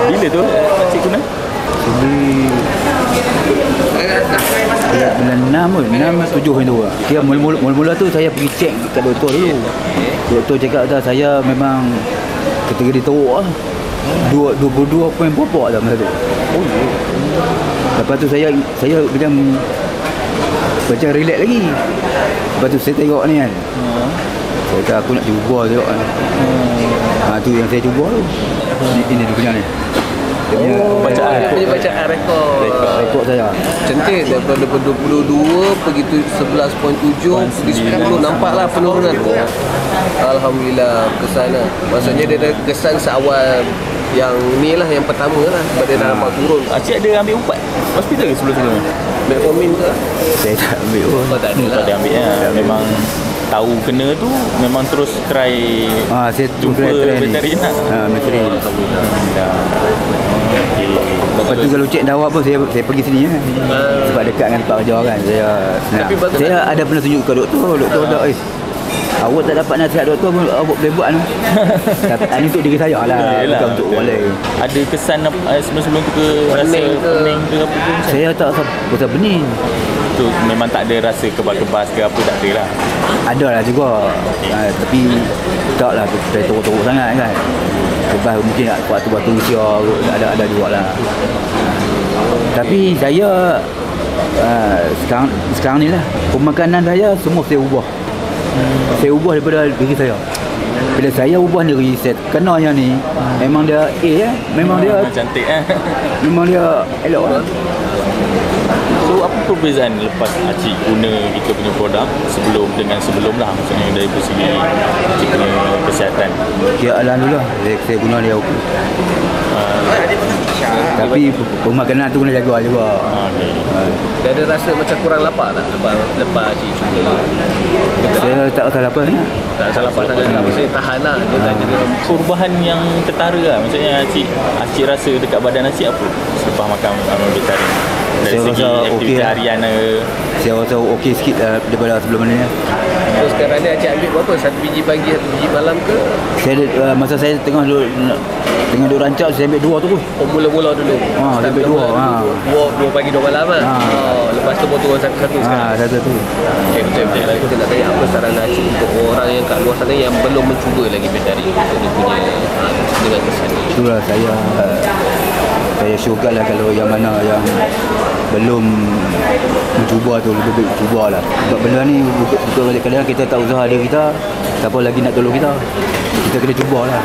Bila tu Cik Kuna? Bulan 6 pun, 6 7 tu lah. Dia mula-mula tu saya pergi cek kat doktor dulu. Doktor cakap dah saya memang kategori teruk lah. 22 poin berapa dah masa tu. Lepas tu saya macam relax lagi. Lepas tu saya tengok ni kan. Saya kata aku nak cuba tengok kan. Tu yang saya cuba tu. Ini dia punya ni. Bacaan rekod saya. cantik daripada 22 pergi 11.7 pergi 10. Nampaklah penurunan tu. Alhamdulillah kesan lah. Maksudnya dia ada kesan seawal yang ni lah, yang pertama lah. Sebab dia dah nampak turun. Cik ada ambil ubat hospital ke sebelum-sebelum ni? Metformin ke? Saya tak ambil pun. Tak ada lah. Tak ada ambil lah. Memang tahu kena tu memang terus try saya jumpa veterin lah. Veterin. Lepas tu kalau cek dawab pun saya pergi sini kan. Sebab dekat dengan tempat kerja kan. Saya ada pernah tunjuk ke doktor dah awak tak dapat nasihat doktor pun awak boleh buat tu. Tapi ini untuk diri saya lah, bukan untuk orang lain. Ada kesan sebelum-sebelum tu ke rasa pening ke apa pun? Saya tak rasa pening. Tu memang tak ada rasa kebas-kebas ke apa, tak ada lah. Ada lah juga. Tapi tak lah saya teruk-teruk sangat kan. Kebas mungkin waktu usia ada juga lah. Tapi saya sekarang ni lah pemakanan saya semua saya ubah. Saya ubah daripada diri saya. Bila saya ubah diri saya kena yang ni, memang dia memang dia cantik memang dia elok. So apa perbezaan lepas Cik guna kita punya produk sebelum dengan sebelum lah, maksudnya dari segi Cik punya kesihatan? Ya alhamdulillah saya guna dia okey. Tapi pemakanan tu kena jaga juga. Dia ada rasa macam kurang lapar tak lepas Cik cuba? Saya tak rasa lapar sangat. Tak rasa lapar sangat. Maksudnya tahan lah. Dia tak jadi perubahan yang ketara lah. Maksudnya Cik rasa dekat badan Cik apa selepas makan vegetarian? Dari saya segi rasa aktiviti okey harian saya rasa okey sikit daripada sebelum ni. So sekarang ni Cik ambil berapa? 1 biji pagi, 1 biji malam ke? Saya masa saya tengah duk rancang saya ambil 2 tu pun. Mula-mula dulu. Saya ambil 2. 2 pagi 2 malam kan? Lepas tu baru turun satu-satu sekarang. Satu. Okay, betul. Kita nak tanya apa saran Cik untuk orang yang kat luar sana yang belum mencuba lagi vegetarian untuk dia punya dengan kesan ni. Itulah saya syurga lah kalau yang mana yang belum mencuba tu lebih baik cubalah. Sebab benda ni kadang-kadang kita tak usaha diri kita, siapa lagi nak tolong kita. Kita kena cubalah.